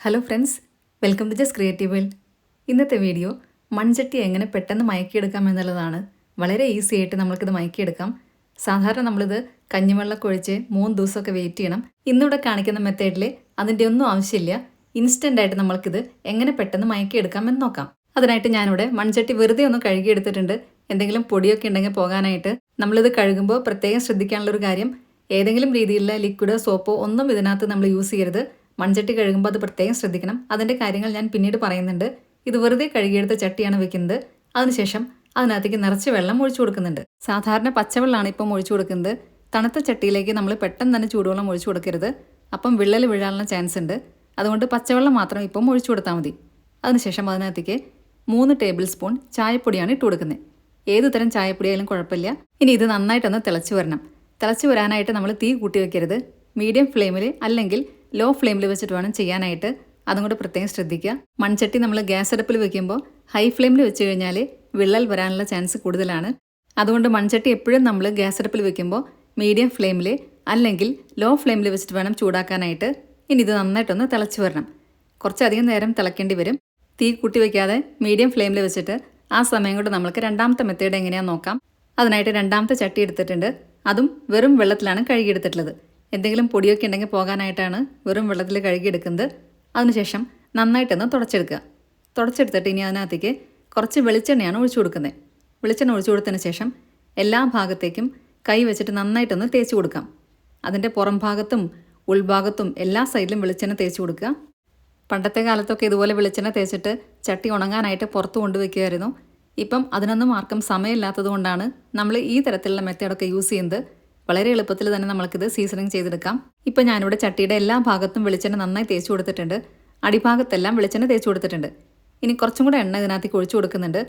Hello friends, welcome to just creative world. ഇന്നത്തെ video മൺചട്ടി എങ്ങനെ പെട്ടെന്ന് മയക്കിയെടുക്കാം എന്നുള്ളതാണ്. വളരെ ഈസി ആയിട്ട് നമ്മൾക്കിത് മയക്കിയെടുക്കാം. സാധാരണ നമ്മളിത് കഞ്ഞിവെള്ളമൊക്കെ ഒഴിച്ച് 3 ദിവസമൊക്കെ വെയിറ്റ് ചെയ്യണം. ഇന്നിവിടെ കാണിക്കുന്ന മെത്തേഡിൽ അതിൻ്റെ ഒന്നും ആവശ്യമില്ല. ഇൻസ്റ്റൻ്റായിട്ട് നമ്മൾക്കിത് എങ്ങനെ പെട്ടെന്ന് മയക്കിയെടുക്കാം എന്ന് നോക്കാം. അതിനായിട്ട് ഞാനിവിടെ മൺചട്ടി വെറുതെ ഒന്ന് കഴുകിയെടുത്തിട്ടുണ്ട്. എന്തെങ്കിലും പൊടിയൊക്കെ ഉണ്ടെങ്കിൽ പോകാനായിട്ട്. നമ്മളിത് കഴുകുമ്പോൾ പ്രത്യേകം ശ്രദ്ധിക്കാനുള്ളൊരു കാര്യം, ഏതെങ്കിലും രീതിയിലുള്ള ലിക്വിഡോ സോപ്പോ ഒന്നും ഇതിനകത്ത് നമ്മൾ യൂസ് ചെയ്യരുത്. മൺചട്ടി കഴുകുമ്പോൾ അത് പ്രത്യേകം ശ്രദ്ധിക്കണം. അതിൻ്റെ കാര്യങ്ങൾ ഞാൻ പിന്നീട് പറയുന്നുണ്ട്. ഇത് വെറുതെ കഴുകിയെടുത്ത ചട്ടിയാണ് വെക്കുന്നത്. അതിനുശേഷം അതിനകത്തേക്ക് നിറച്ച് വെള്ളം ഒഴിച്ചു കൊടുക്കുന്നുണ്ട്. സാധാരണ പച്ചവെള്ളമാണ് ഇപ്പം ഒഴിച്ചു കൊടുക്കുന്നത്. തണുത്ത ചട്ടിയിലേക്ക് നമ്മൾ പെട്ടെന്ന് തന്നെ ചൂടുവെള്ളം ഒഴിച്ചു കൊടുക്കരുത്. അപ്പം വിള്ളൽ വീഴാനുള്ള ചാൻസ് ഉണ്ട്. അതുകൊണ്ട് പച്ചവെള്ളം മാത്രം ഇപ്പം ഒഴിച്ചു കൊടുത്താൽ മതി. അതിനുശേഷം അതിനകത്തേക്ക് 3 ടേബിൾ സ്പൂൺ ചായപ്പൊടിയാണ് ഇട്ട് കൊടുക്കുന്നത്. ഏത് തരം ചായപ്പൊടിയായാലും കുഴപ്പമില്ല. ഇനി ഇത് നന്നായിട്ടൊന്ന് തിളച്ച് വരണം. തിളച്ച് വരാനായിട്ട് നമ്മൾ തീ കൂട്ടി വയ്ക്കരുത്. മീഡിയം ഫ്ലെയിമിൽ അല്ലെങ്കിൽ ലോ ഫ്ലെയിമിൽ വെച്ചിട്ട് വേണം ചെയ്യാനായിട്ട്. അതും കൂടെ പ്രത്യേകം ശ്രദ്ധിക്കുക. മൺചട്ടി നമ്മൾ ഗ്യാസ് അടുപ്പിൽ വെക്കുമ്പോൾ ഹൈ ഫ്ലെയിമിൽ വെച്ച് കഴിഞ്ഞാൽ വിള്ളൽ വരാനുള്ള ചാൻസ് കൂടുതലാണ്. അതുകൊണ്ട് മൺചട്ടി എപ്പോഴും നമ്മൾ ഗ്യാസ് അടുപ്പിൽ വെക്കുമ്പോൾ മീഡിയം ഫ്ലെയിമിൽ അല്ലെങ്കിൽ ലോ ഫ്ലെയിമിൽ വെച്ചിട്ട് വേണം ചൂടാക്കാനായിട്ട്. ഇനി ഇത് നന്നായിട്ടൊന്ന് തിളച്ച് വരണം. കുറച്ചധികം നേരം തിളക്കേണ്ടി വരും. തീ കൂട്ടി വയ്ക്കാതെ മീഡിയം ഫ്ലെയിമിൽ വെച്ചിട്ട് ആ സമയം കൊണ്ട് നമുക്ക് രണ്ടാമത്തെ മെത്തേഡ് എങ്ങനെയാണെന്ന് നോക്കാം. അതിനായിട്ട് രണ്ടാമത്തെ ചട്ടി എടുത്തിട്ടുണ്ട്. അതും വെറും വെള്ളത്തിലാണ് കഴുകിയെടുത്തിട്ടുള്ളത്. എന്തെങ്കിലും പൊടിയൊക്കെ ഉണ്ടെങ്കിൽ പോകാനായിട്ടാണ് വെറും വെള്ളത്തിൽ കഴുകിയെടുക്കുന്നത്. അതിനുശേഷം നന്നായിട്ടൊന്ന് തുടച്ചെടുക്കുക. തുടച്ചെടുത്തിട്ട് ഇനി അതിനകത്തേക്ക് കുറച്ച് വെളിച്ചെണ്ണയാണ് ഒഴിച്ചു കൊടുക്കുന്നത്. വെളിച്ചെണ്ണ ഒഴിച്ചു കൊടുത്തതിന് ശേഷം എല്ലാ ഭാഗത്തേക്കും കൈ വെച്ചിട്ട് നന്നായിട്ടൊന്ന് തേച്ച് കൊടുക്കാം. അതിൻ്റെ പുറം ഭാഗത്തും ഉൾഭാഗത്തും എല്ലാ സൈഡിലും വെളിച്ചെണ്ണ തേച്ച് കൊടുക്കുക. പണ്ടത്തെ കാലത്തൊക്കെ ഇതുപോലെ വെളിച്ചെണ്ണ തേച്ചിട്ട് ചട്ടി ഉണങ്ങാനായിട്ട് പുറത്ത് കൊണ്ടുവയ്ക്കുമായിരുന്നു. ഇപ്പം അതിനൊന്നും ആർക്കും സമയമില്ലാത്തത് കൊണ്ടാണ് നമ്മൾ ഈ തരത്തിലുള്ള മെത്തേഡൊക്കെ യൂസ് ചെയ്യുന്നത്. വളരെ എളുപ്പത്തിൽ തന്നെ നമുക്കിത് സീസണിങ് ചെയ്തെടുക്കാം. ഇപ്പം ഞാനിവിടെ ചട്ടിയുടെ എല്ലാ ഭാഗത്തും വെളിച്ചെണ്ണ നന്നായി തേച്ച് കൊടുത്തിട്ടുണ്ട്. അടിഭാഗത്തെല്ലാം വെളിച്ചെണ്ണ തേച്ച് കൊടുത്തിട്ടുണ്ട്. ഇനി കുറച്ചും കൂടെ എണ്ണ ഇതിനകത്തേക്ക് ഒഴിച്ചു കൊടുക്കുന്നുണ്ട്.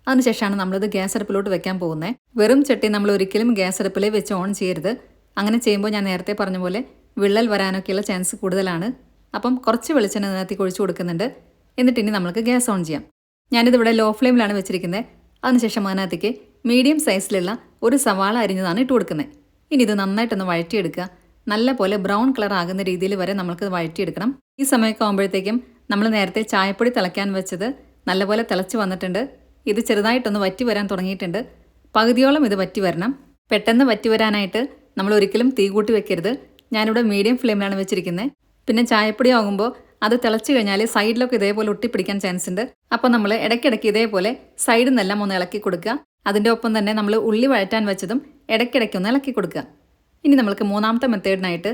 അതിനുശേഷമാണ് നമ്മളിത് ഗ്യാസ് അടുപ്പിലോട്ട് വെക്കാൻ പോകുന്നത്. വെറും ചട്ടി നമ്മൾ ഒരിക്കലും ഗ്യാസ് അടുപ്പിൽ വെച്ച് ഓൺ ചെയ്യരുത്. അങ്ങനെ ചെയ്യുമ്പോൾ ഞാൻ നേരത്തെ പറഞ്ഞ പോലെ വിള്ളൽ വരാനൊക്കെയുള്ള ചാൻസ് കൂടുതലാണ്. അപ്പം കുറച്ച് വെളിച്ചെണ്ണ ഇതിനകത്തേക്ക് ഒഴിച്ചു കൊടുക്കുന്നുണ്ട്. എന്നിട്ട് ഇനി നമുക്ക് ഗ്യാസ് ഓൺ ചെയ്യാം. ഞാനിതിവിടെ ലോ ഫ്ലെയിമിലാണ് വെച്ചിരിക്കുന്നത്. അതിനുശേഷം അതിനകത്തേക്ക് മീഡിയം സൈസിലുള്ള ഒരു സവാള അരിഞ്ഞതാണ് ഇട്ട് കൊടുക്കുന്നത്. ഇനി ഇത് നന്നായിട്ടൊന്ന് വഴറ്റിയെടുക്കുക. നല്ല പോലെ ബ്രൗൺ കളർ ആകുന്ന രീതിയിൽ വരെ നമുക്ക് വഴറ്റിയെടുക്കണം. ഈ സമയമൊക്കെ ആകുമ്പോഴത്തേക്കും നമ്മൾ നേരത്തെ ചായപ്പൊടി തിളയ്ക്കാൻ വെച്ചത് നല്ലപോലെ തിളച്ച് വന്നിട്ടുണ്ട്. ഇത് ചെറുതായിട്ടൊന്ന് വറ്റി വരാൻ തുടങ്ങിയിട്ടുണ്ട്. പകുതിയോളം ഇത് വറ്റി വരണം. പെട്ടെന്ന് വറ്റി വരാനായിട്ട് നമ്മൾ ഒരിക്കലും തീ കൂട്ടി വെക്കരുത്. ഞാനിവിടെ മീഡിയം ഫ്ലെയിമിലാണ് വെച്ചിരിക്കുന്നത്. പിന്നെ ചായപ്പൊടി ആകുമ്പോൾ അത് തിളച്ച് കഴിഞ്ഞാൽ സൈഡിലൊക്കെ ഇതേപോലെ ഒട്ടിപ്പിടിക്കാൻ ചാൻസ് ഉണ്ട്. അപ്പോൾ നമ്മൾ ഇടയ്ക്കിടയ്ക്ക് ഇതേപോലെ സൈഡിൽ നിന്നെല്ലാം ഒന്ന് ഇളക്കി കൊടുക്കുക. അതിൻ്റെ ഒപ്പം തന്നെ നമ്മൾ ഉള്ളി വഴറ്റാൻ വെച്ചതും ഇടയ്ക്കിടയ്ക്കൊന്ന് ഇളക്കി കൊടുക്കുക. ഇനി നമ്മൾക്ക് മൂന്നാമത്തെ മെത്തേഡിനായിട്ട്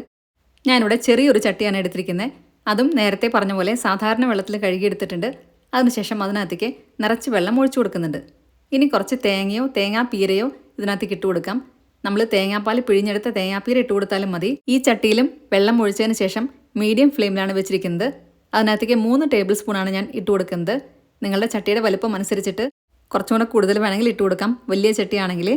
ഞാനിവിടെ ചെറിയൊരു ചട്ടിയാണ് എടുത്തിരിക്കുന്നത്. അതും നേരത്തെ പറഞ്ഞ പോലെ സാധാരണ വെള്ളത്തിൽ കഴുകിയെടുത്തിട്ടുണ്ട്. അതിനുശേഷം അതിനകത്തേക്ക് നിറച്ച് വെള്ളം ഒഴിച്ചു കൊടുക്കുന്നുണ്ട്. ഇനി കുറച്ച് തേങ്ങയോ തേങ്ങാപ്പീരയോ ഇതിനകത്തേക്ക് ഇട്ട് കൊടുക്കാം. നമ്മൾ തേങ്ങാപ്പാൽ പിഴിഞ്ഞെടുത്ത തേങ്ങാപ്പീര ഇട്ട് കൊടുത്താലും മതി. ഈ ചട്ടിയിലും വെള്ളം ഒഴിച്ചതിന് ശേഷം മീഡിയം ഫ്ലെയിമിലാണ് വെച്ചിരിക്കുന്നത്. അതിനകത്തേക്ക് 3 ടേബിൾ സ്പൂണാണ് ഞാൻ ഇട്ട് കൊടുക്കുന്നത്. നിങ്ങളുടെ ചട്ടിയുടെ വലുപ്പം അനുസരിച്ചിട്ട് കുറച്ചും കൂടെ കൂടുതൽ വേണമെങ്കിൽ ഇട്ട് കൊടുക്കാം, വലിയ ചട്ടിയാണെങ്കിൽ.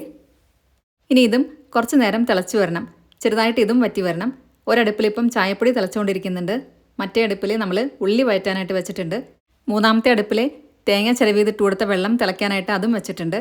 ഇനി ഇതും കുറച്ച് നേരം തിളച്ച് വരണം. ചെറുതായിട്ട് ഇതും വറ്റി വരണം. ഒരടുപ്പിൽ ഇപ്പം ചായപ്പൊടി തിളച്ചുകൊണ്ടിരിക്കുന്നുണ്ട്. മറ്റേ അടുപ്പിൽ നമ്മൾ ഉള്ളി വഴറ്റാനായിട്ട് വെച്ചിട്ടുണ്ട്. മൂന്നാമത്തെ അടുപ്പിൽ തേങ്ങ ചിരവിതിട്ട് കൊടുത്ത വെള്ളം തിളയ്ക്കാനായിട്ട് അതും വെച്ചിട്ടുണ്ട്.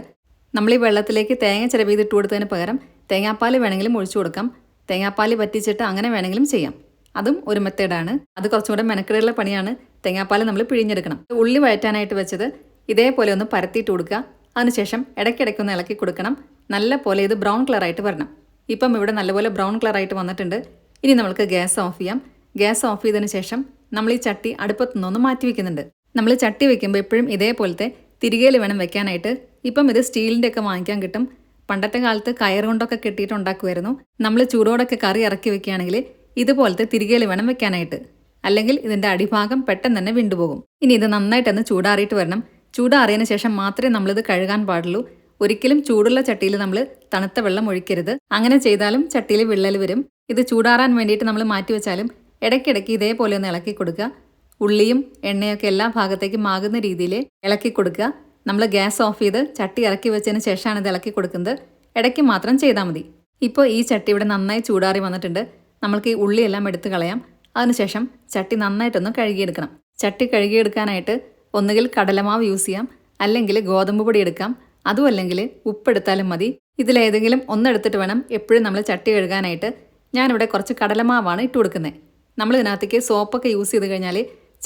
നമ്മൾ ഈ വെള്ളത്തിലേക്ക് തേങ്ങ ചിരവിതിട്ട് കൊടുത്തതിന് പകരം തേങ്ങാപ്പാൽ വേണമെങ്കിലും ഒഴിച്ചു കൊടുക്കാം. തേങ്ങാപ്പാൽ വറ്റിച്ചിട്ട് അങ്ങനെ വേണമെങ്കിലും ചെയ്യാം. അതും ഒരു മെത്തേഡാണ്. അത് കുറച്ചും കൂടെ മെനക്കെടുള്ള പണിയാണ്. തേങ്ങാപ്പാൽ നമ്മൾ പിഴിഞ്ഞെടുക്കണം. ഉള്ളി വഴറ്റാനായിട്ട് വെച്ചത് ഇതേപോലെ ഒന്ന് പരത്തിയിട്ട് കൊടുക്കുക. അതിനുശേഷം ഇടയ്ക്കിടയ്ക്കൊന്ന് ഇളക്കി കൊടുക്കണം. നല്ല പോലെ ഇത് ബ്രൗൺ കളറായിട്ട് വരണം. ഇപ്പം ഇവിടെ നല്ലപോലെ ബ്രൗൺ കളറായിട്ട് വന്നിട്ടുണ്ട്. ഇനി നമുക്ക് ഗ്യാസ് ഓഫ് ചെയ്യാം. ഗ്യാസ് ഓഫ് ചെയ്തതിന് ശേഷം നമ്മൾ ഈ ചട്ടി അടുപ്പത്തു നിന്നൊന്ന് മാറ്റി വെക്കുന്നുണ്ട്. നമ്മൾ ചട്ടി വെക്കുമ്പോൾ എപ്പോഴും ഇതേപോലത്തെ തിരികേൽ വേണം വെക്കാനായിട്ട്. ഇപ്പം ഇത് സ്റ്റീലിൻ്റെ ഒക്കെ വാങ്ങിക്കാൻ കിട്ടും. പണ്ടത്തെ കാലത്ത് കയർ കൊണ്ടൊക്കെ കെട്ടിയിട്ട് ഉണ്ടാക്കുമായിരുന്നു. നമ്മൾ ചൂടോടൊക്കെ കറി ഇറക്കി വെക്കുകയാണെങ്കിൽ ഇതുപോലത്തെ തിരികേൽ വേണം വെക്കാനായിട്ട്. അല്ലെങ്കിൽ ഇതിൻ്റെ അടിഭാഗം പെട്ടെന്ന് തന്നെ വിണ്ടുപോകും. ഇനി ഇത് നന്നായിട്ടൊന്ന് ചൂടാറിയിട്ട് വരണം. ചൂടാറിയതിന് ശേഷം മാത്രമേ നമ്മളിത് കഴുകാൻ പാടുള്ളൂ. ഒരിക്കലും ചൂടുള്ള ചട്ടിയിൽ നമ്മൾ തണുത്ത വെള്ളം ഒഴിക്കരുത്. അങ്ങനെ ചെയ്താലും ചട്ടിയിൽ വിള്ളൽ വരും. ഇത് ചൂടാറാൻ വേണ്ടിയിട്ട് നമ്മൾ മാറ്റി വെച്ചാലും ഇടയ്ക്കിടയ്ക്ക് ഇതേപോലെ ഒന്ന് ഇളക്കി കൊടുക്കുക. ഉള്ളിയും എണ്ണയൊക്കെ എല്ലാ ഭാഗത്തേക്കും ആകുന്ന രീതിയിൽ ഇളക്കി കൊടുക്കുക. നമ്മൾ ഗ്യാസ് ഓഫ് ചെയ്ത് ചട്ടി ഇറക്കി വെച്ചതിന് ശേഷമാണ് ഇത് ഇളക്കി കൊടുക്കുന്നത്. ഇടയ്ക്ക് മാത്രം ചെയ്താൽ മതി. ഇപ്പോൾ ഈ ചട്ടി ഇവിടെ നന്നായി ചൂടാറി വന്നിട്ടുണ്ട്. നമ്മൾക്ക് ഈ ഉള്ളിയെല്ലാം എടുത്ത് കളയാം. അതിനുശേഷം ചട്ടി നന്നായിട്ടൊന്ന് കഴുകിയെടുക്കണം. ചട്ടി കഴുകിയെടുക്കാനായിട്ട് ഒന്നുകിൽ കടലമാവ് യൂസ് ചെയ്യാം, അല്ലെങ്കിൽ ഗോതമ്പ് പൊടി എടുക്കാം. അതും അല്ലെങ്കിൽ ഉപ്പെടുത്താലും മതി. ഇതിലേതെങ്കിലും ഒന്നെടുത്തിട്ട് വേണം എപ്പോഴും നമ്മൾ ചട്ടി കഴുകാനായിട്ട്. ഞാനിവിടെ കുറച്ച് കടലമാവാണ് ഇട്ട് കൊടുക്കുന്നത്. നമ്മൾ ഇതിനകത്തേക്ക് സോപ്പൊക്കെ യൂസ് ചെയ്ത് കഴിഞ്ഞാൽ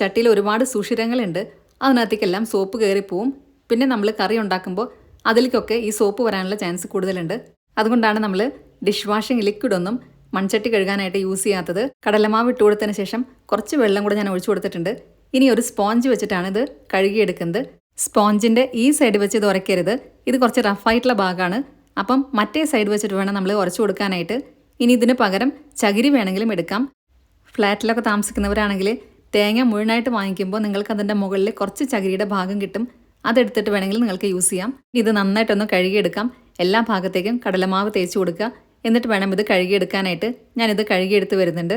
ചട്ടിയിൽ ഒരുപാട് സുഷിരങ്ങളുണ്ട്, അതിനകത്തേക്കെല്ലാം സോപ്പ് കയറിപ്പോവും. പിന്നെ നമ്മൾ കറി ഉണ്ടാക്കുമ്പോൾ അതിലേക്കൊക്കെ ഈ സോപ്പ് വരാനുള്ള ചാൻസ് കൂടുതലുണ്ട്. അതുകൊണ്ടാണ് നമ്മൾ ഡിഷ് വാഷിംഗ് ലിക്വിഡൊന്നും മൺചട്ടി കഴുകാനായിട്ട് യൂസ് ചെയ്യാത്തത്. കടലമാവ് ഇട്ട് കൊടുത്തതിന് ശേഷം കുറച്ച് വെള്ളം കൂടെ ഞാൻ ഒഴിച്ചു കൊടുത്തിട്ടുണ്ട്. ഇനി ഒരു സ്പോഞ്ച് വെച്ചിട്ടാണ് ഇത് കഴുകിയെടുക്കുന്നത്. സ്പോഞ്ചിൻ്റെ ഈ സൈഡ് വെച്ച് ഇത് ഉരയ്ക്കരുത്, ഇത് കുറച്ച് റഫായിട്ടുള്ള ഭാഗമാണ്. അപ്പം മറ്റേ സൈഡ് വെച്ചിട്ട് വേണം നമ്മൾ ഉരച്ചു കൊടുക്കാനായിട്ട്. ഇനി ഇതിന് പകരം ചകിരി വേണമെങ്കിലും എടുക്കാം. ഫ്ലാറ്റിലൊക്കെ താമസിക്കുന്നവരാണെങ്കിൽ തേങ്ങ മുഴുവനായിട്ട് വാങ്ങിക്കുമ്പോൾ നിങ്ങൾക്ക് അതിൻ്റെ മുകളിൽ കുറച്ച് ചകിരിയുടെ ഭാഗം കിട്ടും, അതെടുത്തിട്ട് വേണമെങ്കിൽ നിങ്ങൾക്ക് യൂസ് ചെയ്യാം. ഇത് നന്നായിട്ടൊന്ന് കഴുകിയെടുക്കാം. എല്ലാ ഭാഗത്തേക്കും കടലമാവ് തേച്ച് കൊടുക്കുക. എന്നിട്ട് വേണം ഇത് കഴുകിയെടുക്കാനായിട്ട്. ഞാനിത് കഴുകിയെടുത്ത് വരുന്നുണ്ട്.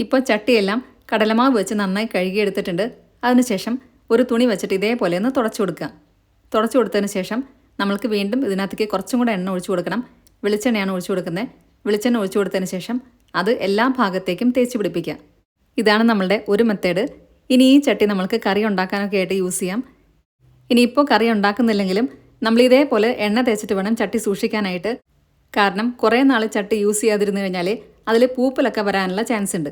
ഇപ്പോൾ ചട്ടിയെല്ലാം കടലമാവ് വെച്ച് നന്നായി കഴുകിയെടുത്തിട്ടുണ്ട്. അതിനുശേഷം ഒരു തുണി വെച്ചിട്ട് ഇതേപോലെ ഒന്ന് തുടച്ചു കൊടുക്കുക. തുടച്ചു കൊടുത്തതിന് ശേഷം നമ്മൾക്ക് വീണ്ടും ഇതിനകത്തേക്ക് കുറച്ചും കൂടെ എണ്ണ ഒഴിച്ചു കൊടുക്കണം. വെളിച്ചെണ്ണയാണ് ഒഴിച്ചു കൊടുക്കുന്നത്. വെളിച്ചെണ്ണ ഒഴിച്ചു കൊടുത്തതിന് ശേഷം അത് എല്ലാ ഭാഗത്തേക്കും തേച്ച് പിടിപ്പിക്കുക. ഇതാണ് നമ്മളുടെ ഒരു മെത്തേഡ്. ഇനി ഈ ചട്ടി നമ്മൾക്ക് കറി ഉണ്ടാക്കാനൊക്കെ ആയിട്ട് യൂസ് ചെയ്യാം. ഇനിയിപ്പോൾ കറി ഉണ്ടാക്കുന്നില്ലെങ്കിലും നമ്മൾ ഇതേപോലെ എണ്ണ തേച്ചിട്ട് വേണം ചട്ടി സൂക്ഷിക്കാനായിട്ട്. കാരണം കുറേ നാൾ ചട്ടി യൂസ് ചെയ്യാതിരുന്നു കഴിഞ്ഞാൽ അതിൽ പൂപ്പലൊക്കെ വരാനുള്ള ചാൻസ് ഉണ്ട്.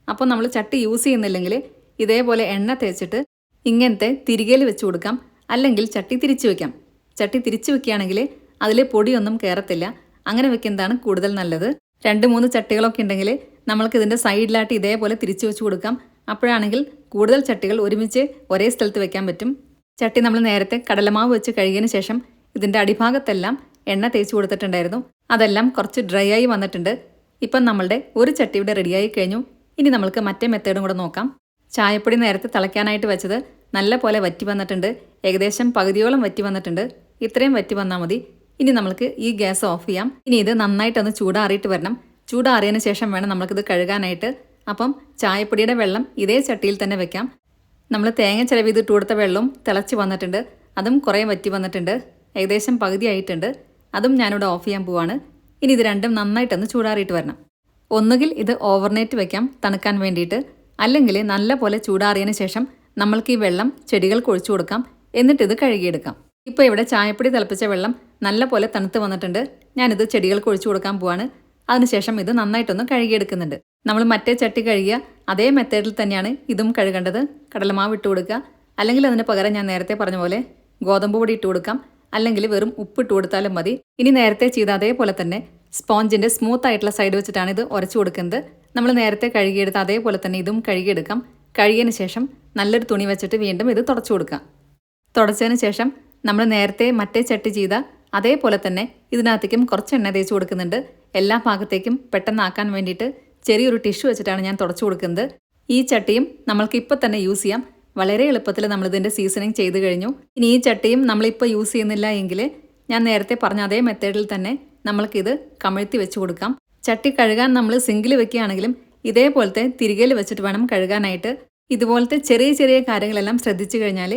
അപ്പോൾ നമ്മൾ ചട്ടി യൂസ് ചെയ്യുന്നില്ലെങ്കിൽ ഇതേപോലെ എണ്ണ തേച്ചിട്ട് ഇങ്ങനത്തെ തിരികേൽ വെച്ച് കൊടുക്കാം. അല്ലെങ്കിൽ ചട്ടി തിരിച്ചു വെക്കാം. ചട്ടി തിരിച്ചു വെക്കുകയാണെങ്കിൽ അതിൽ പൊടിയൊന്നും കയറത്തില്ല. അങ്ങനെ വെക്കുന്നതാണ് കൂടുതൽ നല്ലത്. 2-3 ചട്ടികളൊക്കെ ഉണ്ടെങ്കിൽ നമ്മൾക്ക് ഇതിൻ്റെ സൈഡിലായിട്ട് ഇതേപോലെ തിരിച്ചു വെച്ച് കൊടുക്കാം. അപ്പോഴാണെങ്കിൽ കൂടുതൽ ചട്ടികൾ ഒരുമിച്ച് ഒരേ സ്ഥലത്ത് വെക്കാൻ പറ്റും. ചട്ടി നമ്മൾ നേരത്തെ കടലമാവ് വെച്ച് കഴുകിയതിന് ശേഷം ഇതിൻ്റെ അടിഭാഗത്തെല്ലാം എണ്ണ തേച്ച് കൊടുത്തിട്ടുണ്ടായിരുന്നു. അതെല്ലാം കുറച്ച് ഡ്രൈ ആയി വന്നിട്ടുണ്ട്. ഇപ്പം നമ്മളുടെ ഒരു ചട്ടി ഇവിടെ റെഡിയായി കഴിഞ്ഞു. ഇനി നമുക്ക് മറ്റേ മെത്തേഡും കൂടെ നോക്കാം. ചായപ്പൊടി നേരത്തെ തിളയ്ക്കാനായിട്ട് വെച്ചത് നല്ല പോലെ വറ്റി വന്നിട്ടുണ്ട്. ഏകദേശം പകുതിയോളം വറ്റി വന്നിട്ടുണ്ട്. ഇത്രയും വറ്റി വന്നാൽ മതി. ഇനി നമുക്ക് ഈ ഗ്യാസ് ഓഫ് ചെയ്യാം. ഇനി ഇത് നന്നായിട്ടൊന്ന് ചൂടാറിയിട്ട് വരണം. ചൂടാറിയതിന് ശേഷം വേണം നമുക്കിത് കഴുകാനായിട്ട്. അപ്പം ചായപ്പൊടിയുടെ വെള്ളം ഇതേ ചട്ടിയിൽ തന്നെ വെക്കാം. നമ്മൾ തേങ്ങ ചിലവ് ഇട്ട് കൊടുത്ത വെള്ളവും തിളച്ച് വന്നിട്ടുണ്ട്. അതും കുറേ വറ്റി വന്നിട്ടുണ്ട്. ഏകദേശം പകുതി ആയിട്ടുണ്ട്. അതും ഞാനിവിടെ ഓഫ് ചെയ്യാൻ പോവാണ്. ഇനി ഇത് രണ്ടും നന്നായിട്ടൊന്ന് ചൂടാറിയിട്ട് വരണം. ഒന്നുകിൽ ഇത് ഓവർനൈറ്റ് വെക്കാം തണുക്കാൻ വേണ്ടിയിട്ട്, അല്ലെങ്കിൽ നല്ല പോലെ ചൂടാറിയതിന് ശേഷം നമ്മൾക്ക് ഈ വെള്ളം ചെടികൾക്ക് ഒഴിച്ചു കൊടുക്കാം. എന്നിട്ട് ഇത് കഴുകിയെടുക്കാം. ഇപ്പോൾ ഇവിടെ ചായപ്പൊടി തിളപ്പിച്ച വെള്ളം നല്ല പോലെ തണുത്ത് വന്നിട്ടുണ്ട്. ഞാനിത് ചെടികൾക്ക് ഒഴിച്ചു കൊടുക്കാൻ പോവാണ്. അതിനുശേഷം ഇത് നന്നായിട്ടൊന്ന് കഴുകിയെടുക്കുന്നുണ്ട്. നമ്മൾ മറ്റേ ചട്ടി കഴുകിയ അതേ മെത്തേഡിൽ തന്നെയാണ് ഇതും കഴുകേണ്ടത്. കടലമാവ് ഇട്ട് കൊടുക്കുക, അല്ലെങ്കിൽ അതിന് പകരം ഞാൻ നേരത്തെ പറഞ്ഞ പോലെ ഗോതമ്പ് പൊടി ഇട്ട് കൊടുക്കാം, അല്ലെങ്കിൽ വെറും ഉപ്പ് ഇട്ട് കൊടുത്താലും മതി. ഇനി നേരത്തെ ചെയ്ത അതേപോലെ തന്നെ സ്പോഞ്ചിൻ്റെ സ്മൂത്ത് ആയിട്ടുള്ള സൈഡ് വെച്ചിട്ടാണ് ഇത് ഉരച്ചു കൊടുക്കുന്നത്. നമ്മൾ നേരത്തെ കഴുകിയെടുത്ത് അതേപോലെ തന്നെ ഇതും കഴുകിയെടുക്കാം. കഴുകിയതിന് ശേഷം നല്ലൊരു തുണി വെച്ചിട്ട് വീണ്ടും ഇത് തുടച്ചു കൊടുക്കാം. തുടച്ചതിന് ശേഷം നമ്മൾ നേരത്തെ മറ്റേ ചട്ടി ചെയ്ത അതേപോലെ തന്നെ ഇതിനകത്തേക്കും കുറച്ച് എണ്ണ തേച്ച് കൊടുക്കുന്നുണ്ട്. എല്ലാ ഭാഗത്തേക്കും പെട്ടെന്നാക്കാൻ വേണ്ടിയിട്ട് ചെറിയൊരു ടിഷ്യൂ വെച്ചിട്ടാണ് ഞാൻ തുടച്ചു കൊടുക്കുന്നത്. ഈ ചട്ടിയും നമ്മൾക്ക് ഇപ്പോൾ തന്നെ യൂസ് ചെയ്യാം. വളരെ എളുപ്പത്തിൽ നമ്മളിതിൻ്റെ സീസണിങ് ചെയ്ത് കഴിഞ്ഞു. ഇനി ഈ ചട്ടിയും നമ്മളിപ്പോൾ യൂസ് ചെയ്യുന്നില്ല എങ്കിൽ ഞാൻ നേരത്തെ പറഞ്ഞ അതേ മെത്തേഡിൽ തന്നെ നമ്മൾക്കിത് കമഴ്ത്തി വെച്ച് കൊടുക്കാം. ചട്ടി കഴുകാൻ നമ്മൾ സിങ്കിൽ വെക്കുകയാണെങ്കിലും ഇതേപോലത്തെ തിരികേൽ വെച്ചിട്ട് വേണം കഴുകാനായിട്ട്. ഇതുപോലത്തെ ചെറിയ ചെറിയ കാര്യങ്ങളെല്ലാം ശ്രദ്ധിച്ചു കഴിഞ്ഞാൽ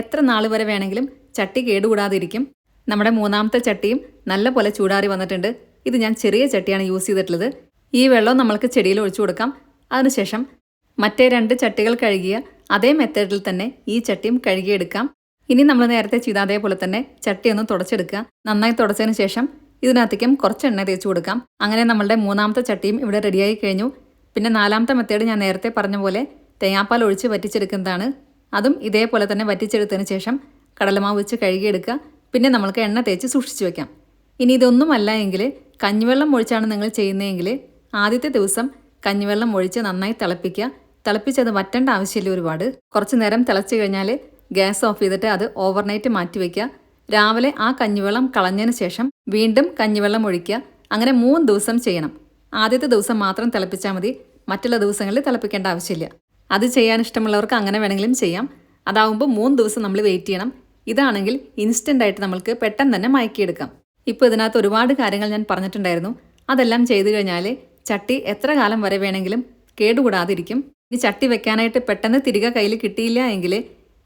എത്ര നാൾ വരെ വേണമെങ്കിലും ചട്ടി കേടുകൂടാതിരിക്കും. നമ്മുടെ മൂന്നാമത്തെ ചട്ടിയും നല്ല പോലെ ചൂടാറി വന്നിട്ടുണ്ട്. ഇത് ഞാൻ ചെറിയ ചട്ടിയാണ് യൂസ് ചെയ്തിട്ടുള്ളത്. ഈ വെള്ളം നമ്മൾക്ക് ചെടിയിൽ ഒഴിച്ചു കൊടുക്കാം. അതിനുശേഷം മറ്റേ 2 ചട്ടികൾ കഴുകിയ അതേ മെത്തേഡിൽ തന്നെ ഈ ചട്ടിയും കഴുകിയെടുക്കാം. ഇനി നമ്മൾ നേരത്തെ ചെയ്ത അതേപോലെ തന്നെ ചട്ടി ഒന്ന് തുടച്ചെടുക്കുക. നന്നായി തുടച്ചതിന് ശേഷം ഇതിനകത്തേക്കും കുറച്ച് എണ്ണ തേച്ച് കൊടുക്കാം. അങ്ങനെ നമ്മളുടെ മൂന്നാമത്തെ ചട്ടിയും ഇവിടെ റെഡിയായി കഴിഞ്ഞു. പിന്നെ 4ാമത്തെ മെത്തേഡ് ഞാൻ നേരത്തെ പറഞ്ഞ പോലെ തേങ്ങാപ്പാൽ ഒഴിച്ച് വറ്റിച്ചെടുക്കുന്നതാണ്. അതും ഇതേപോലെ തന്നെ വറ്റിച്ചെടുത്തതിന് ശേഷം കടലമാവ് വെച്ച് കഴുകിയെടുക്കുക. പിന്നെ നമ്മൾക്ക് എണ്ണ തേച്ച് സൂക്ഷിച്ചു വെക്കാം. ഇനി ഇതൊന്നുമല്ല എങ്കിൽ കഞ്ഞിവെള്ളം ഒഴിച്ചാണ് നിങ്ങൾ ചെയ്യുന്നതെങ്കിൽ ആദ്യത്തെ ദിവസം കഞ്ഞിവെള്ളം ഒഴിച്ച് നന്നായി തിളപ്പിക്കുക. തിളപ്പിച്ചത് വറ്റേണ്ട ആവശ്യമില്ല ഒരുപാട്. കുറച്ച് നേരം തിളച്ച് കഴിഞ്ഞാൽ ഗ്യാസ് ഓഫ് ചെയ്തിട്ട് അത് ഓവർനൈറ്റ് മാറ്റി വയ്ക്കുക. രാവിലെ ആ കഞ്ഞിവെള്ളം കളഞ്ഞതിന് ശേഷം വീണ്ടും കഞ്ഞിവെള്ളം ഒഴിക്കുക. അങ്ങനെ 3 ദിവസം ചെയ്യണം. ആദ്യത്തെ ദിവസം മാത്രം തിളപ്പിച്ചാൽ മതി. മറ്റുള്ള ദിവസങ്ങളിൽ തിളപ്പിക്കേണ്ട ആവശ്യമില്ല. അത് ചെയ്യാൻ ഇഷ്ടമുള്ളവർക്ക് അങ്ങനെ വേണമെങ്കിലും ചെയ്യാം. അതാവുമ്പോൾ 3 ദിവസം നമ്മൾ വെയിറ്റ് ചെയ്യണം. ഇതാണെങ്കിൽ ഇൻസ്റ്റൻ്റായിട്ട് നമ്മൾക്ക് പെട്ടെന്ന് തന്നെ മയക്കിയെടുക്കാം. ഇപ്പോൾ ഇതിനകത്ത് ഒരുപാട് കാര്യങ്ങൾ ഞാൻ പറഞ്ഞിട്ടുണ്ടായിരുന്നു. അതെല്ലാം ചെയ്തു കഴിഞ്ഞാൽ ചട്ടി എത്ര കാലം വരെ വേണമെങ്കിലും കേടുകൂടാതിരിക്കും. ഇനി ചട്ടി വെക്കാനായിട്ട് പെട്ടെന്ന് തിരികെ കയ്യിൽ കിട്ടിയില്ല എങ്കിൽ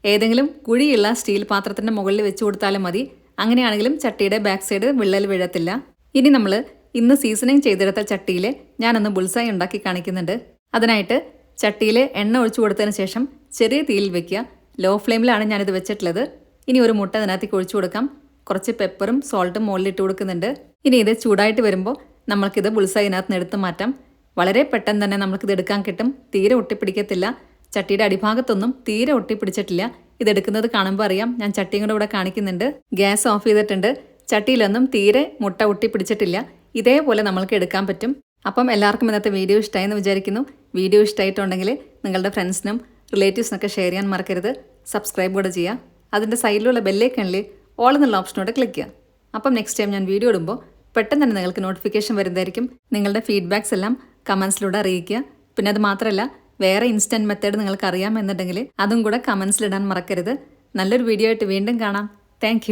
ഏതെങ്കിലും കുഴിയുള്ള സ്റ്റീൽ പാത്രത്തിൻ്റെ മുകളിൽ വെച്ച് കൊടുത്താലും മതി. അങ്ങനെയാണെങ്കിലും ചട്ടിയുടെ ബാക്ക് സൈഡ് വിള്ളൽ വീഴത്തില്ല. ഇനി നമ്മൾ ഇന്ന് സീസണിങ് ചെയ്തെടുത്ത ചട്ടിയിൽ ഞാനൊന്ന് ബുൾസായി ഉണ്ടാക്കി കാണിക്കുന്നുണ്ട്. അതിനായിട്ട് ചട്ടിയിൽ എണ്ണ ഒഴിച്ചു കൊടുത്തതിന് ശേഷം ചെറിയ തീയിൽ വെക്കുക. ലോ ഫ്ലെയിമിലാണ് ഞാനിത് വെച്ചിട്ടുള്ളത്. ഇനി ഒരു മുട്ട അതിനകത്തേക്ക് ഒഴിച്ചു കൊടുക്കാം. കുറച്ച് പെപ്പറും സോൾട്ടും മുകളിലിട്ട് കൊടുക്കുന്നുണ്ട്. ഇനി ഇത് ചൂടായിട്ട് വരുമ്പോൾ നമ്മൾക്കിത് ബുൾസായി ഇതിനകത്ത് നിന്ന് എടുത്ത് മാറ്റാം. വളരെ പെട്ടെന്ന് തന്നെ നമുക്കിത് എടുക്കാൻ കിട്ടും. തീരെ ഒട്ടിപ്പിടിക്കത്തില്ല. ചട്ടിയുടെ അടിഭാഗത്തൊന്നും തീരെ ഒട്ടിപ്പിടിച്ചിട്ടില്ല. ഇതെടുക്കുന്നത് കാണുമ്പോൾ അറിയാം. ഞാൻ ചട്ടിയും കൂടെ ഇവിടെ കാണിക്കുന്നുണ്ട്. ഗ്യാസ് ഓഫ് ചെയ്തിട്ടുണ്ട്. ചട്ടിയിലൊന്നും തീരെ മുട്ട ഒട്ടിപ്പിടിച്ചിട്ടില്ല. ഇതേപോലെ നമ്മൾക്ക് എടുക്കാൻ പറ്റും. അപ്പം എല്ലാവർക്കും ഇന്നത്തെ വീഡിയോ ഇഷ്ടമായെന്ന് വിചാരിക്കുന്നു. വീഡിയോ ഇഷ്ടമായിട്ടുണ്ടെങ്കിൽ നിങ്ങളുടെ ഫ്രണ്ട്സിനും റിലേറ്റീവ്സിനൊക്കെ ഷെയർ ചെയ്യാൻ മറക്കരുത്. സബ്സ്ക്രൈബ് കൂടെ ചെയ്യുക. അതിൻ്റെ സൈഡിലുള്ള ബെല്ലൈക്കണിൽ ഓൾ എന്നുള്ള ഓപ്ഷനോടെ ക്ലിക്ക് ചെയ്യുക. അപ്പം നെക്സ്റ്റ് ടൈം ഞാൻ വീഡിയോ ഇടുമ്പോൾ പെട്ടെന്ന് തന്നെ നിങ്ങൾക്ക് നോട്ടിഫിക്കേഷൻ വരുന്നതായിരിക്കും. നിങ്ങളുടെ ഫീഡ്ബാക്സ് എല്ലാം കമൻസിലൂടെ അറിയിക്കുക. പിന്നെ അത് മാത്രമല്ല, വേറെ ഇൻസ്റ്റൻറ്റ് മെത്തേഡ് നിങ്ങൾക്ക് അറിയാമെന്നുണ്ടെങ്കിൽ അതും കൂടെ കമൻസിലിടാൻ മറക്കരുത്. നല്ലൊരു വീഡിയോ ആയിട്ട് വീണ്ടും കാണാം. താങ്ക്